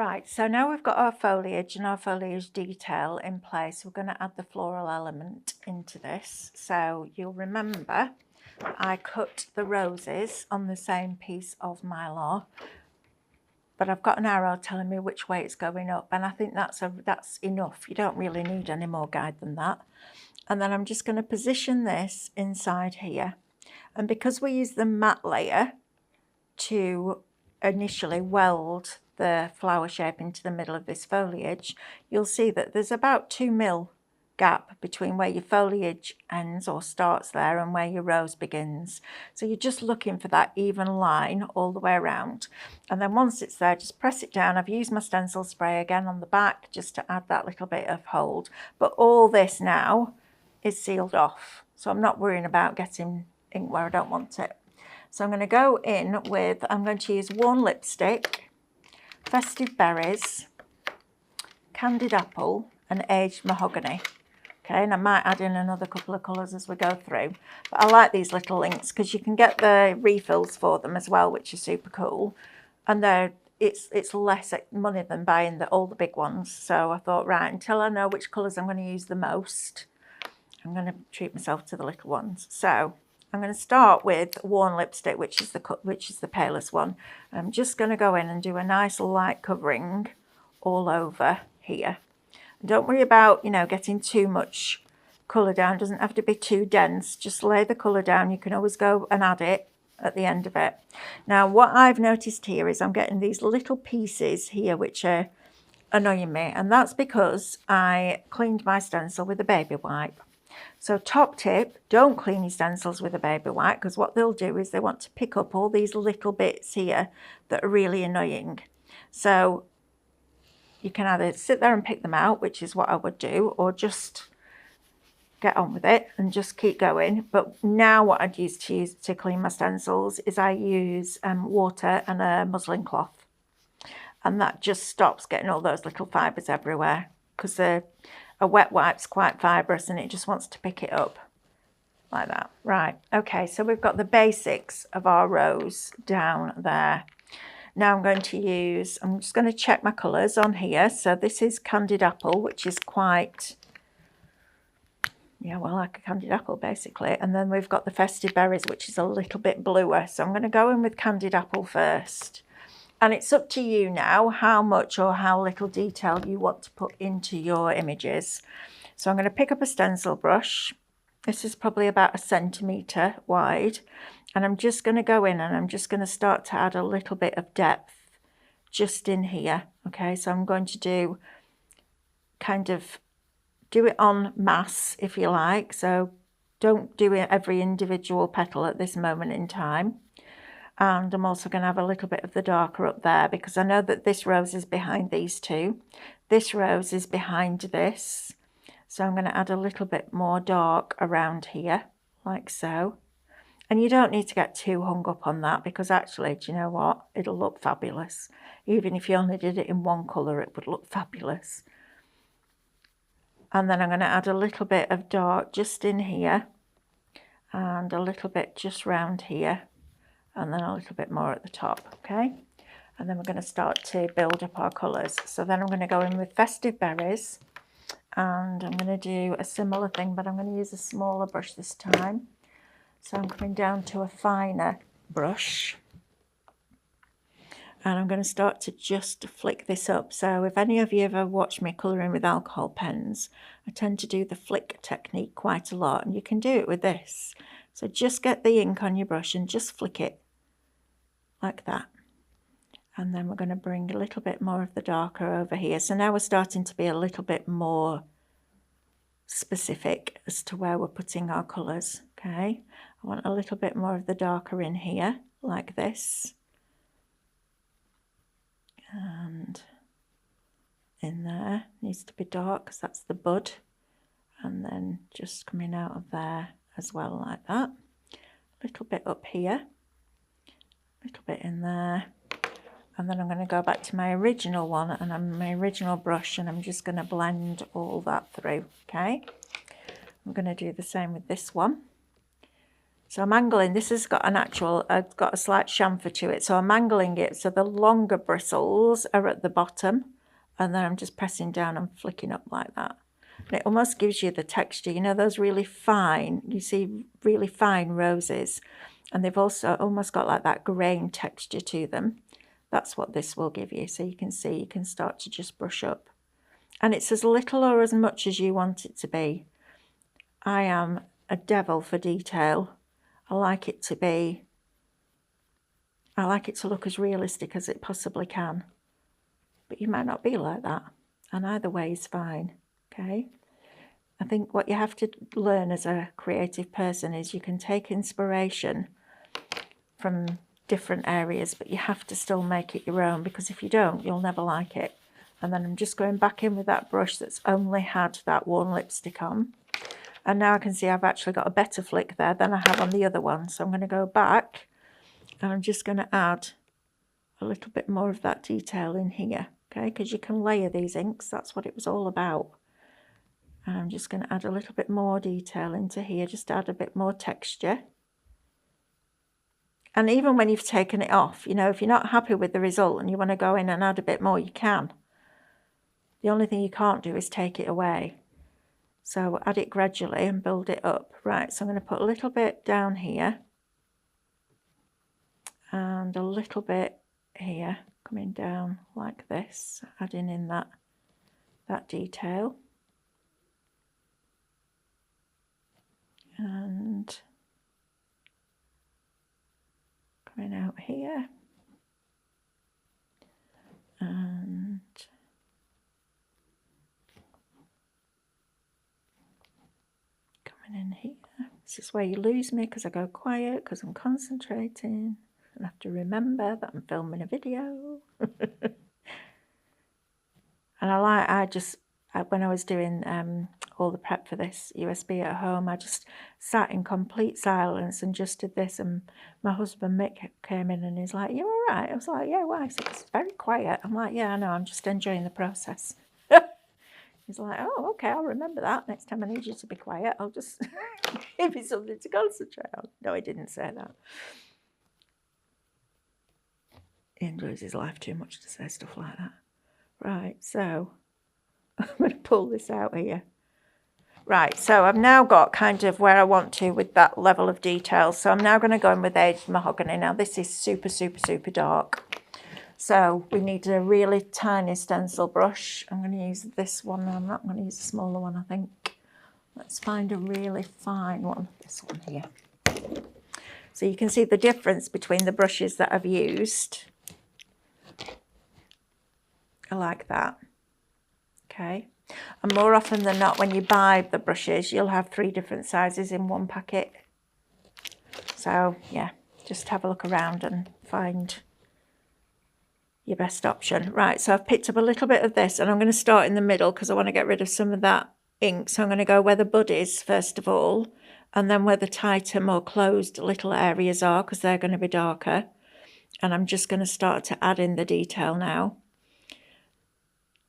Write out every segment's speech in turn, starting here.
Right, so now we've got our foliage and our foliage detail in place, we're going to add the floral element into this. So you'll remember I cut the roses on the same piece of Mylar, but I've got an arrow telling me which way it's going up, and I think that's enough. You don't really need any more guide than that. And then I'm just going to position this inside here. And because we use the matte layer to initially weld the flower shape into the middle of this foliage, you'll see that there's about 2 mil gap between where your foliage ends or starts there and where your rose begins. So you're just looking for that even line all the way around. And then once it's there, just press it down. I've used my stencil spray again on the back just to add that little bit of hold. But all this now is sealed off, so I'm not worrying about getting ink where I don't want it. So I'm going to go in with, I'm going to use Worn Lipstick, Festive Berries, Candied Apple and Aged Mahogany. Okay, and I might add in another couple of colours as we go through. But I like these little inks because you can get the refills for them as well, which is super cool. And it's less money than buying all the big ones. So I thought, right, until I know which colours I'm going to use the most, I'm going to treat myself to the little ones. So I'm going to start with Worn Lipstick, which is the palest one. I'm just going to go in and do a nice light covering all over here. Don't worry about, getting too much colour down. It doesn't have to be too dense. Just lay the colour down. You can always go and add it at the end of it. Now, what I've noticed here is I'm getting these little pieces here which are annoying me, and that's because I cleaned my stencil with a baby wipe. So top tip, don't clean your stencils with a baby wipe, because what they'll do is they want to pick up all these little bits here that are really annoying. So you can either sit there and pick them out, which is what I would do, or just get on with it and just keep going. But now what I'd use to clean my stencils is I use water and a muslin cloth. And that just stops getting all those little fibres everywhere, because a wet wipe's quite fibrous and it just wants to pick it up like that. Right, okay, so we've got the basics of our rose down there. Now I'm just going to check my colours on here. So this is Candied Apple, which is quite, like a candied apple basically. And then we've got the Festive Berries, which is a little bit bluer. So I'm going to go in with Candied Apple first. And it's up to you now how much or how little detail you want to put into your images. So I'm going to pick up a stencil brush. This is probably about 1 centimetre wide. And I'm just going to go in and I'm just going to start to add a little bit of depth just in here. Okay, so I'm going to do it en masse, if you like. So don't do it every individual petal at this moment in time. And I'm also going to have a little bit of the darker up there, because I know that this rose is behind these two. This rose is behind this. So I'm going to add a little bit more dark around here, like so. And you don't need to get too hung up on that, because actually, do you know what? It'll look fabulous. Even if you only did it in one colour, it would look fabulous. And then I'm going to add a little bit of dark just in here, and a little bit just round here, and then a little bit more at the top, okay? And then we're going to start to build up our colours. So then I'm going to go in with Festive Berries, and I'm going to do a similar thing, but I'm going to use a smaller brush this time. So I'm coming down to a finer brush, and I'm going to start to just flick this up. So if any of you ever watched me colouring with alcohol pens, I tend to do the flick technique quite a lot, and you can do it with this. So just get the ink on your brush and just flick it like that. And then we're going to bring a little bit more of the darker over here. So now we're starting to be a little bit more specific as to where we're putting our colours, okay? I want a little bit more of the darker in here, like this. And in there, needs to be dark because that's the bud. And then just coming out of there as well, like that. A little bit up here, a little bit in there. And then I'm going to go back to my original one and my original brush, and I'm just going to blend all that through, okay? I'm going to do the same with this one. So I'm angling, this has got an actual, got a slight chamfer to it. So I'm angling it so the longer bristles are at the bottom, and then I'm just pressing down and flicking up like that. And it almost gives you the texture, you know, those really fine, you see really fine roses, and they've also almost got like that grain texture to them. That's what this will give you. So you can see, you can start to just brush up. And it's as little or as much as you want it to be. I am a devil for detail. I like it to look as realistic as it possibly can. But you might not be like that. And either way is fine, okay? I think what you have to learn as a creative person is you can take inspiration from different areas, but you have to still make it your own, because if you don't, you'll never like it. And then I'm just going back in with that brush that's only had that one lipstick on. And now I can see I've actually got a better flick there than I have on the other one. So I'm going to go back and I'm just going to add a little bit more of that detail in here, okay? Because you can layer these inks, that's what it was all about. And I'm just going to add a little bit more detail into here, just add a bit more texture. And even when you've taken it off, you know, if you're not happy with the result and you want to go in and add a bit more, you can. The only thing you can't do is take it away. So add it gradually and build it up. Right, so I'm going to put a little bit down here and a little bit here, coming down like this, adding in that detail. And coming out here. And coming in here. This is where you lose me because I go quiet because I'm concentrating and I have to remember that I'm filming a video. And when I was doing all the prep for this USB at home, I just sat in complete silence and just did this, and my husband Mick came in and he's like, "You all right?" I was like, "Yeah, why?" He said, "It's very quiet." I'm like, "Yeah, I know, I'm just enjoying the process." He's like, "Oh, okay, I'll remember that. Next time I need you to be quiet, I'll just give you something to concentrate on." No, he didn't say that. He enjoys his life too much to say stuff like that. Right, so I'm going to pull this out here. Right, so I've now got kind of where I want to with that level of detail. So I'm now going to go in with aged mahogany. Now this is super, super, super dark. So we need a really tiny stencil brush. I'm going to use this one. I'm not going to use a smaller one, I think. Let's find a really fine one. This one here. So you can see the difference between the brushes that I've used. I like that. Okay. And more often than not, when you buy the brushes, you'll have 3 different sizes in one packet. So yeah, just have a look around and find your best option. Right, so I've picked up a little bit of this and I'm going to start in the middle because I want to get rid of some of that ink. So I'm going to go where the bud is first of all, and then where the tighter, more closed little areas are, because they're going to be darker. And I'm just going to start to add in the detail now.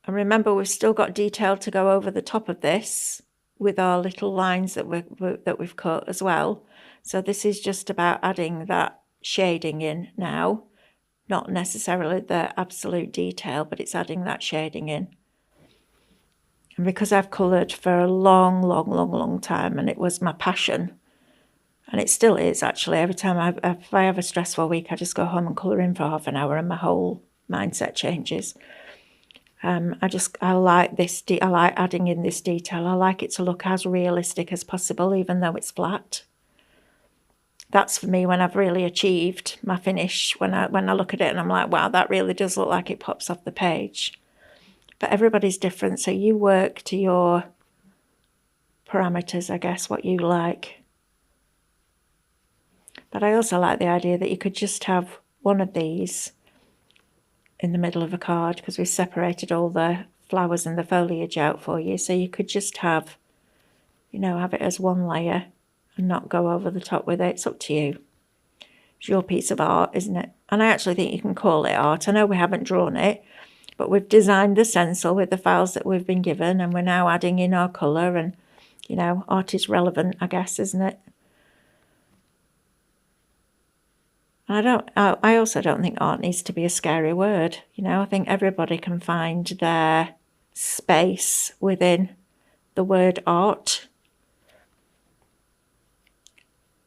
And remember, we've still got detail to go over the top of this with our little lines that we've cut as well. So this is just about adding that shading in now. Not necessarily the absolute detail, but it's adding that shading in. And because I've coloured for a long, long, long, long time, and it was my passion, and it still is actually, every time if I have a stressful week, I just go home and colour in for half an hour and my whole mindset changes. I like this, I like adding in this detail. I like it to look as realistic as possible, even though it's flat. That's for me when I've really achieved my finish, when I look at it and I'm like, wow, that really does look like it pops off the page. But everybody's different, so you work to your parameters, I guess, what you like. But I also like the idea that you could just have one of these in the middle of a card, because we've separated all the flowers and the foliage out for you. So you could just have, you know, have it as one layer and not go over the top with it. It's up to you. It's your piece of art, isn't it? And I actually think you can call it art. I know we haven't drawn it, but we've designed the stencil with the files that we've been given, and we're now adding in our colour, and, you know, art is relevant, I guess, isn't it? I also don't think art needs to be a scary word. You know, I think everybody can find their space within the word art.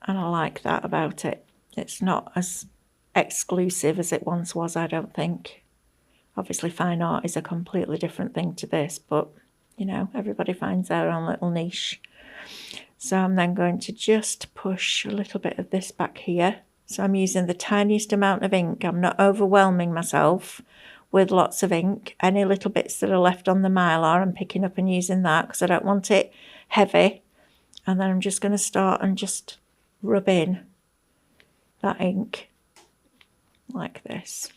And I like that about it. It's not as exclusive as it once was, I don't think. Obviously, fine art is a completely different thing to this, but, you know, everybody finds their own little niche. So I'm then going to just push a little bit of this back here. So I'm using the tiniest amount of ink. I'm not overwhelming myself with lots of ink. Any little bits that are left on the Mylar, I'm picking up and using that because I don't want it heavy. And then I'm just going to start and just rub in that ink like this.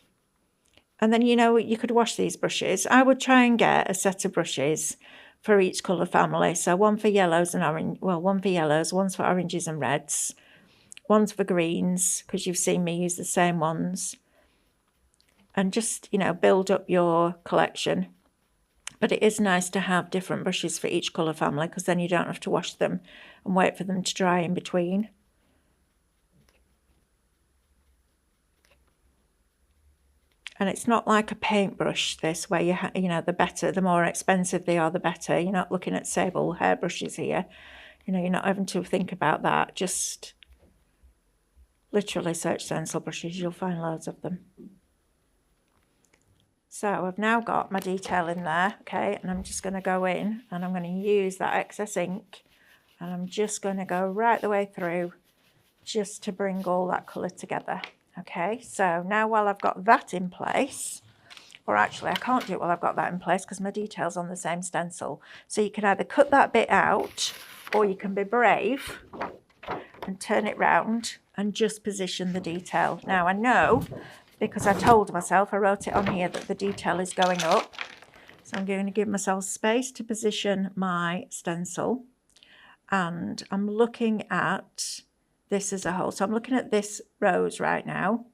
And then, you know, you could wash these brushes. I would try and get a set of brushes for each colour family. So one for yellows and orange, well, one for yellows, one's for oranges and reds, one's for greens, because you've seen me use the same ones. And just, you know, build up your collection. But it is nice to have different brushes for each colour family, because then you don't have to wash them and wait for them to dry in between. And it's not like a paintbrush, this, where you know, the more expensive they are, the better. You're not looking at sable hairbrushes here. You know, you're not having to think about that. Just literally search stencil brushes. You'll find loads of them. So I've now got my detail in there, okay, and I'm just going to go in and I'm going to use that excess ink and I'm just going to go right the way through just to bring all that colour together. Okay, so now while I've got that in place, or actually I can't do it while I've got that in place because my detail's on the same stencil. So you can either cut that bit out or you can be brave and turn it round and just position the detail. Now I know, because I told myself, I wrote it on here, that the detail is going up. So I'm going to give myself space to position my stencil. And I'm looking at this as a whole. So I'm looking at this rose right now.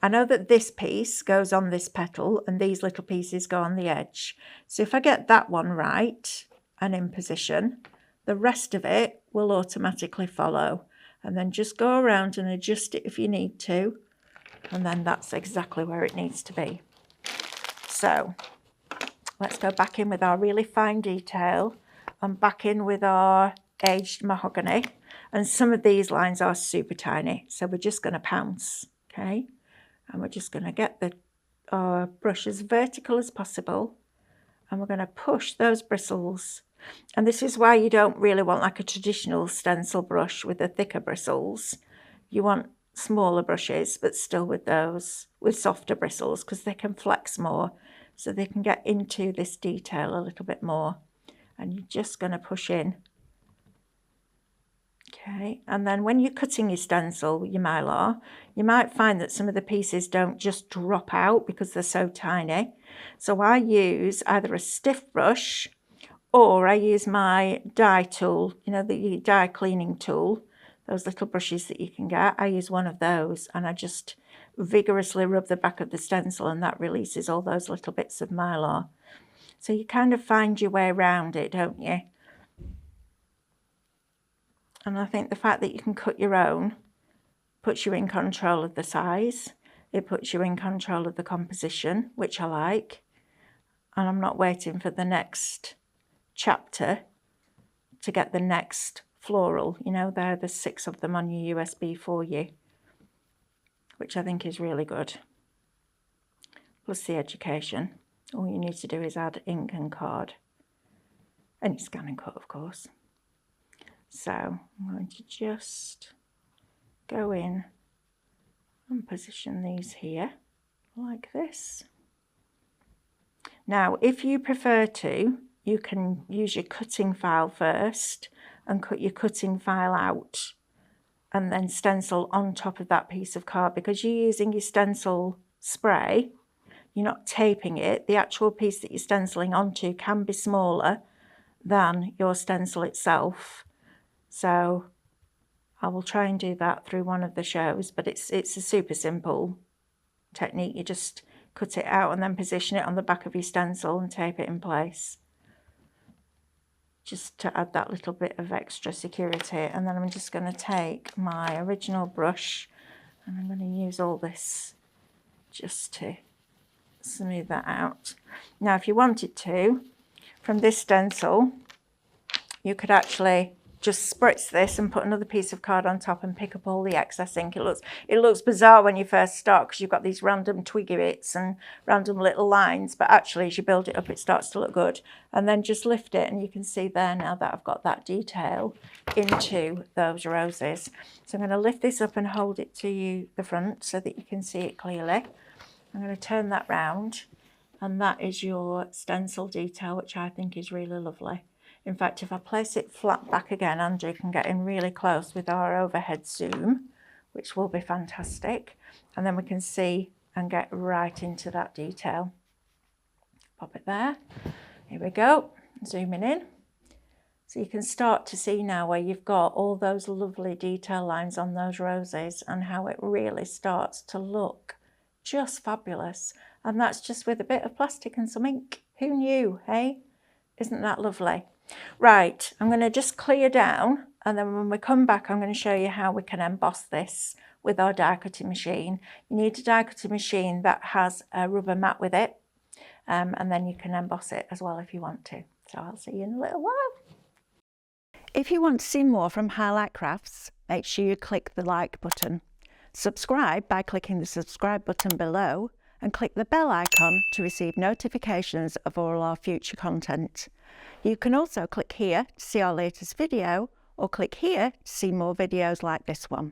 I know that this piece goes on this petal and these little pieces go on the edge. So if I get that one right and in position, the rest of it will automatically follow. And then just go around and adjust it if you need to. And then that's exactly where it needs to be. So let's go back in with our really fine detail and back in with our aged mahogany. And some of these lines are super tiny, so we're just going to pounce, okay? And we're just going to get the brush as vertical as possible, and we're going to push those bristles. And this is why you don't really want like a traditional stencil brush with the thicker bristles. You want smaller brushes, but still with those with softer bristles, because they can flex more, so they can get into this detail a little bit more. And you're just going to push in. Okay, and then when you're cutting your stencil, your Mylar, you might find that some of the pieces don't just drop out because they're so tiny. So I use either a stiff brush or I use my die tool, you know, the die cleaning tool, those little brushes that you can get. I use one of those and I just vigorously rub the back of the stencil and that releases all those little bits of Mylar. So you kind of find your way around it, don't you? And I think the fact that you can cut your own puts you in control of the size. It puts you in control of the composition, which I like. And I'm not waiting for the next chapter to get the next floral. You know, there are the 6 of them on your USB for you, which I think is really good. Plus the education. All you need to do is add ink and card. And you scan and cut, of course. So I'm going to just go in and position these here like this. Now, if you prefer to, you can use your cutting file first and cut your cutting file out and then stencil on top of that piece of card. Because you're using your stencil spray, you're not taping it. The actual piece that you're stenciling onto can be smaller than your stencil itself. So I will try and do that through one of the shows, but it's a super simple technique. You just cut it out and then position it on the back of your stencil and tape it in place, just to add that little bit of extra security. And then I'm just going to take my original brush And I'm going to use all this just to smooth that out. Now, if you wanted to, from this stencil, you could actually just spritz this and put another piece of card on top and pick up all the excess ink. It looks bizarre when you first start because you've got these random twiggy bits and random little lines, but actually as you build it up it starts to look good. And then just lift it and you can see there now that I've got that detail into those roses. So I'm going to lift this up and hold it to the front so that you can see it clearly. I'm going to turn that round, and that is your stencil detail, which I think is really lovely. In fact, if I place it flat back again, Andrew can get in really close with our overhead zoom, which will be fantastic. And then we can see and get right into that detail. Pop it there. Here we go. Zooming in. So you can start to see now where you've got all those lovely detail lines on those roses and how it really starts to look just fabulous. And that's just with a bit of plastic and some ink. Who knew, hey? Isn't that lovely? Right, I'm going to just clear down, and then when we come back I'm going to show you how we can emboss this with our die cutting machine. You need a die cutting machine that has a rubber mat with it, and then you can emboss it as well if you want to. So I'll see you in a little while. If you want to see more from Highlight Crafts, make sure you click the like button. Subscribe by clicking the subscribe button below, and click the bell icon to receive notifications of all our future content. You can also click here to see our latest video, or click here to see more videos like this one.